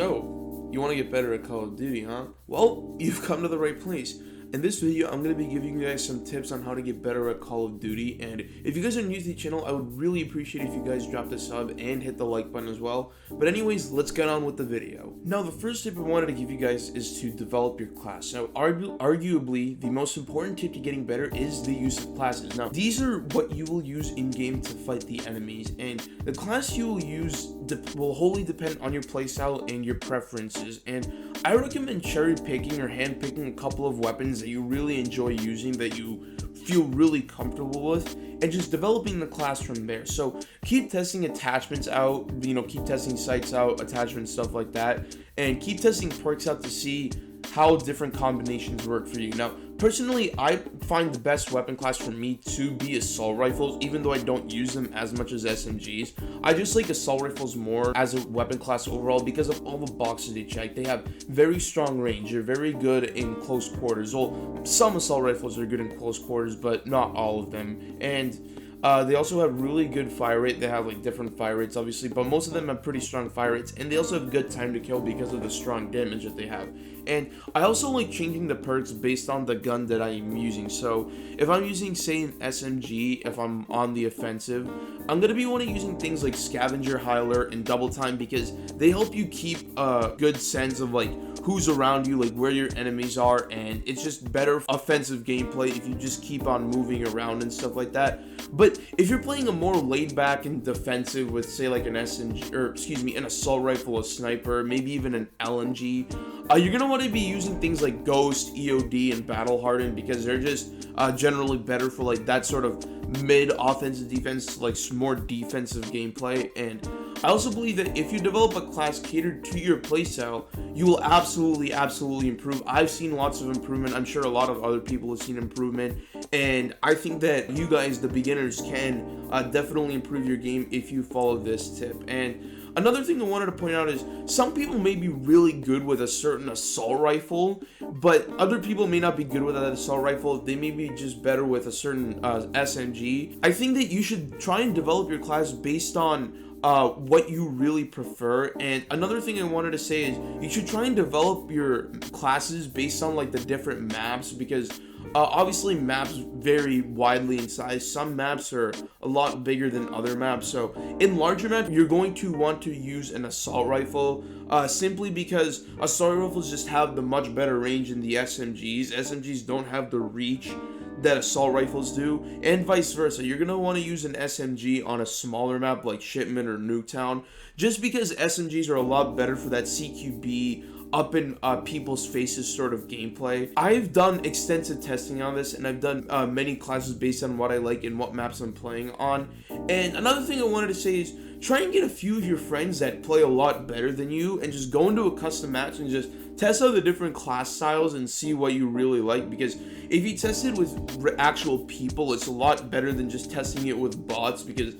So, you want to get better at Call of Duty, huh? Well, you've come to the right place. In this video, I'm going to be giving you guys some tips on how to get better at Call of Duty, and if you guys are new to the channel, I would really appreciate if you guys dropped a sub and hit the like button as well. But anyways, let's get on with the video. Now, the first tip I wanted to give you guys is to develop your class. Now, arguably, the most important tip to getting better is the use of classes. Now, these are what you will use in-game to fight the enemies, and the class you will use will wholly depend on your playstyle and your preferences, and I recommend cherry picking or hand picking a couple of weapons that you really enjoy using, that you feel really comfortable with, and just developing the class from there. So keep testing attachments out, keep testing sights out, attachments, stuff like that, and keep testing perks out to see how different combinations work for you. Now, personally, I find the best weapon class for me to be assault rifles, even though I don't use them as much as SMGs. I just like assault rifles more as a weapon class overall because of all the boxes they check. They have very strong range. They're very good in close quarters. Well, some assault rifles are good in close quarters, but not all of them. And they also have really good fire rate. They have like different fire rates, obviously, but most of them have pretty strong fire rates, and they also have good time to kill because of the strong damage that they have. And I also like changing the perks based on the gun that I am using. So if I'm using, say, an SMG, if I'm on the offensive, I'm going to be using things like Scavenger, High Alert, and Double Time because they help you keep a good sense of like who's around you, like where your enemies are, and it's just better offensive gameplay if you just keep on moving around and stuff like that. But if you're playing a more laid back and defensive with, say, like an SMG, or excuse me, an assault rifle, a sniper, maybe even an LMG, you're going to want to be using things like Ghost, EOD, and Battle Hardened because they're just generally better for like that sort of mid offensive defense, like more defensive gameplay. And I also believe that if you develop a class catered to your playstyle, you will absolutely improve. I've seen lots of improvement. I'm sure a lot of other people have seen improvement, and I think that you guys, the beginners, can definitely improve your game if you follow this tip. And another thing I wanted to point out is some people may be really good with a certain assault rifle, but other people may not be good with that assault rifle. They may be just better with a certain SMG. I think that you should try and develop your class based on what you really prefer. And another thing I wanted to say is you should try and develop your classes based on like the different maps, because obviously maps vary widely in size. Some maps are a lot bigger than other maps, so in larger maps you're going to want to use an assault rifle simply because assault rifles just have the much better range than the SMGs don't have the reach that assault rifles do, and vice versa. You're going to want to use an SMG on a smaller map like Shipment or Nuketown, just because SMGs are a lot better for that CQB, up in people's faces sort of gameplay. I've done extensive testing on this, and I've done many classes based on what I like and what maps I'm playing on. And another thing I wanted to say is try and get a few of your friends that play a lot better than you and just go into a custom match and just test out the different class styles and see what you really like, because if you test it with actual people, it's a lot better than just testing it with bots, because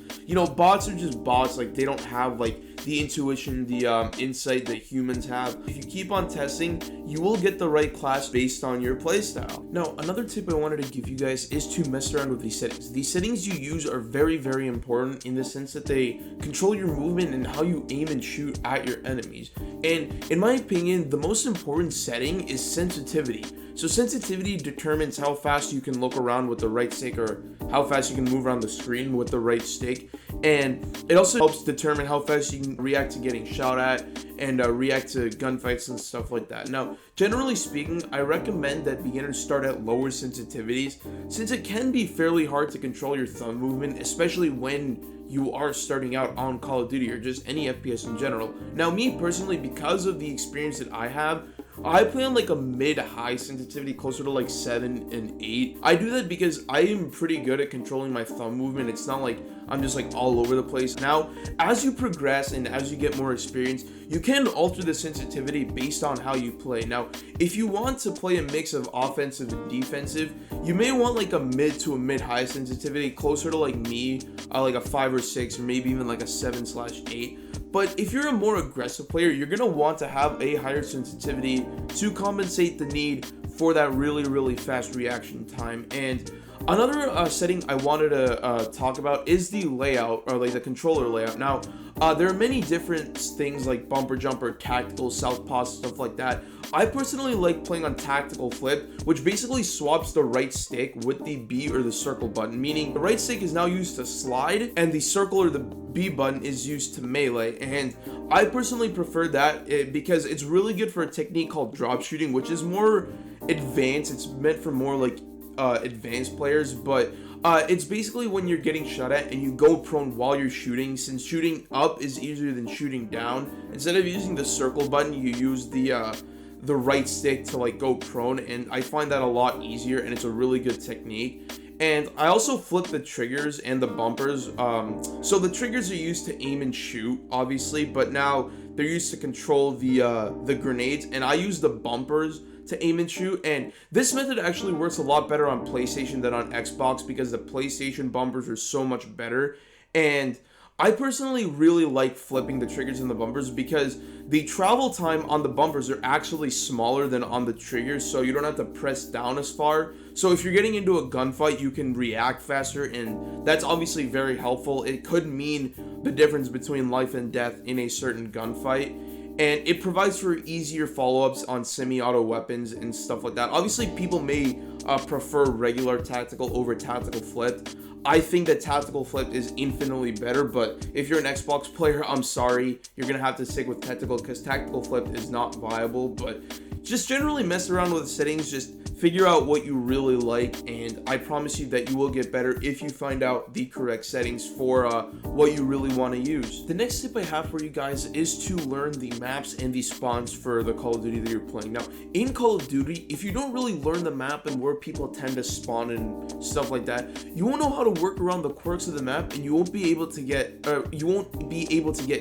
bots are just bots. Like, they don't have like the intuition, the insight that humans have. If you keep on testing, you will get the right class based on your playstyle. Now, another tip I wanted to give you guys is to mess around with these settings. These settings you use are very important in the sense that they control your movement and how you aim and shoot at your enemies. And in my opinion, the most important setting is sensitivity. So sensitivity determines how fast you can look around with the right stick, or how fast you can move around the screen with the right stick. And it also helps determine how fast you can react to getting shot at and react to gunfights and stuff like that. Now, generally speaking, I recommend that beginners start at lower sensitivities, since it can be fairly hard to control your thumb movement, especially when you are starting out on Call of Duty or just any FPS in general. Now, me personally, because of the experience that I have, I play on like a mid-high sensitivity, closer to like 7 and 8. I do that because I am pretty good at controlling my thumb movement. It's not like I'm just like all over the place. Now, as you progress and as you get more experience, you can alter the sensitivity based on how you play. Now, if you want to play a mix of offensive and defensive, you may want like a mid to a mid-high sensitivity, closer to like me, like a 5 or 6, or maybe even like a 7/8. But if you're a more aggressive player, you're going to want to have a higher sensitivity to compensate the need for that really fast reaction time. And Another setting I wanted to talk about is the layout, or like the controller layout. Now, there are many different things like bumper jumper, tactical, southpaw, stuff like that. I personally like playing on tactical flip, which basically swaps the right stick with the B or the circle button, meaning the right stick is now used to slide and the circle or the B button is used to melee. And I personally prefer that because it's really good for a technique called drop shooting, which is more advanced. It's meant for more like advanced players, but it's basically when you're getting shot at and you go prone while you're shooting. Since shooting up is easier than shooting down, instead of using the circle button, you use the right stick to like go prone, and I find that a lot easier, and it's a really good technique. And I also flip the triggers and the bumpers. So the triggers are used to aim and shoot, obviously, but now they're used to control the grenades, and I use the bumpers to aim and shoot. And this method actually works a lot better on PlayStation than on Xbox because the PlayStation bumpers are so much better. And I personally really like flipping the triggers and the bumpers because the travel time on the bumpers are actually smaller than on the triggers, so you don't have to press down as far. So if you're getting into a gunfight, you can react faster, and that's obviously very helpful. It could mean the difference between life and death in a certain gunfight. And it provides for easier follow-ups on semi-auto weapons and stuff like that. Obviously, people may prefer regular tactical over tactical flip. I think that tactical flip is infinitely better, but if you're an Xbox player, I'm sorry. You're going to have to stick with tactical because tactical flip is not viable. But just generally mess around with the settings. Just figure out what you really like, and I promise you that you will get better if you find out the correct settings for what you really want to use. The next tip I have for you guys is to learn the maps and the spawns for the Call of Duty that you're playing. Now, in Call of Duty, if you don't really learn the map and where people tend to spawn and stuff like that, you won't know how to work around the quirks of the map, and you won't be able to get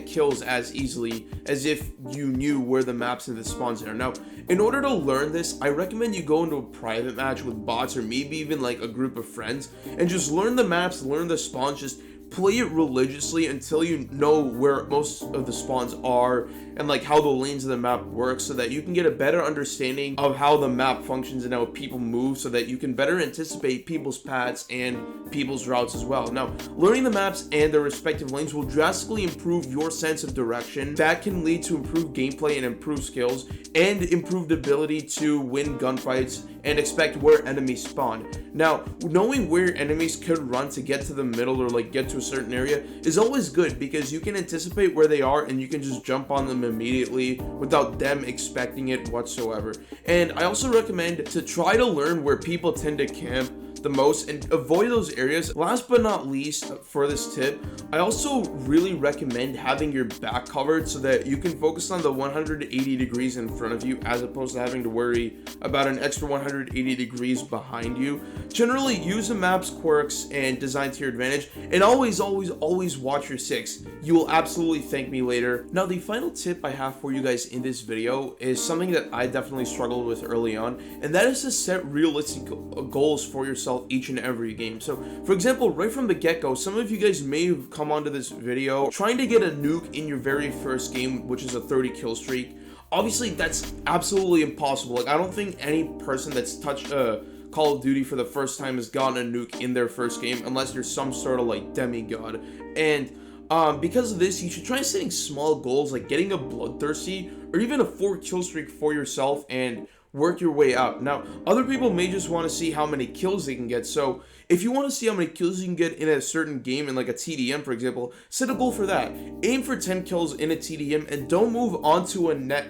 kills as easily as if you knew where the maps and the spawns are. Now, in order to learn this, I recommend you go into a private match with bots or maybe even like a group of friends and just learn the maps, learn the spawns, just play it religiously until you know where most of the spawns are and like how the lanes of the map work, so that you can get a better understanding of how the map functions and how people move, so that you can better anticipate people's paths and people's routes as well. Now, learning the maps and their respective lanes will drastically improve your sense of direction. That can lead to improved gameplay and improved skills and improved ability to win gunfights and expect where enemies spawn. Now, knowing where enemies could run to get to the middle or like get to a certain area is always good because you can anticipate where they are and you can just jump on them immediately without them expecting it whatsoever. And I also recommend to try to learn where people tend to camp the most and avoid those areas. Last but not least, for this tip, I also really recommend having your back covered so that you can focus on the 180 degrees in front of you as opposed to having to worry about an extra 180 degrees behind you. Generally, use the map's quirks and design to your advantage, and always watch your six. You will absolutely thank me later. Now, the final tip I have for you guys in this video is something that I definitely struggled with early on, and that is to set realistic goals for yourself each and every game. So, for example, right from the get-go, some of you guys may have come onto this video trying to get a nuke in your very first game, which is a 30 kill streak. Obviously, that's absolutely impossible. Like, I don't think any person that's touched Call of Duty for the first time has gotten a nuke in their first game, unless you're some sort of like demigod. And because of this, you should try setting small goals like getting a bloodthirsty or even a 4 kill streak for yourself and work your way up. Now, other people may just want to see how many kills they can get. So if you want to see how many kills you can get in a certain game, in like a TDM, for example, set a goal for that. Aim for 10 kills in a TDM and don't move on to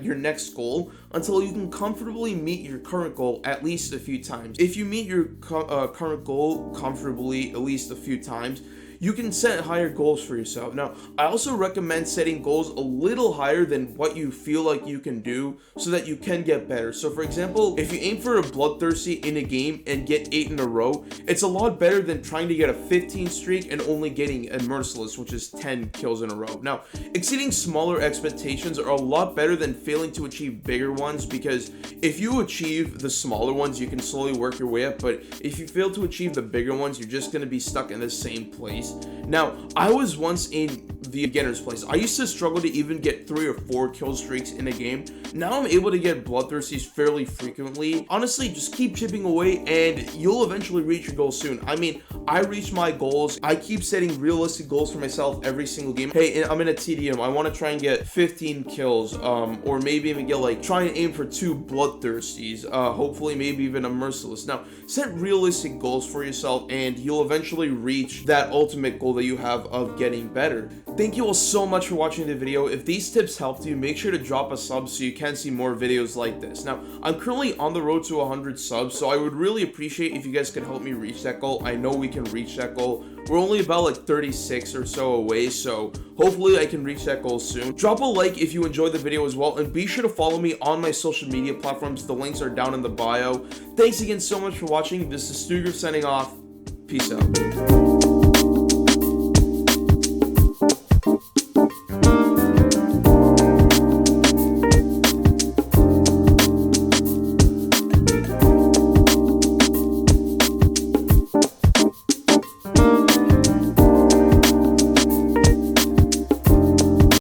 your next goal until you can comfortably meet your current goal at least a few times. If you meet your current goal comfortably at least a few times, you can set higher goals for yourself. Now, I also recommend setting goals a little higher than what you feel like you can do so that you can get better. So for example, if you aim for a bloodthirsty in a game and get 8 in a row, it's a lot better than trying to get a 15 streak and only getting a merciless, which is 10 kills in a row. Now, exceeding smaller expectations are a lot better than failing to achieve bigger ones, because if you achieve the smaller ones, you can slowly work your way up, but if you fail to achieve the bigger ones, you're just going to be stuck in the same place. streaks. Now, I was once in the beginner's place. I used to struggle to even get 3 or 4 kill streaks in a game. Now I'm able to get bloodthirsties fairly frequently. Honestly, just keep chipping away and you'll eventually reach your goal soon. I mean, I reach my goals. I keep setting realistic goals for myself every single game. Hey, I'm in a TDM. I want to try and get 15 kills, or maybe even get like, try and aim for 2 bloodthirsties. Hopefully maybe even a merciless. Now, set realistic goals for yourself and you'll eventually reach that ultimate goal that you have of getting better. Thank you all so much for watching the video. If these tips helped you, make sure to drop a sub so you can see more videos like this. Now, I'm currently on the road to 100 subs, so I would really appreciate if you guys could help me reach that goal. I know we can reach that goal. We're only about like 36 or so away, so hopefully I can reach that goal soon. Drop a like if you enjoyed the video as well, and be sure to follow me on my social media platforms. The links are down in the bio. Thanks again so much for watching. This is Stuger signing off. Peace out.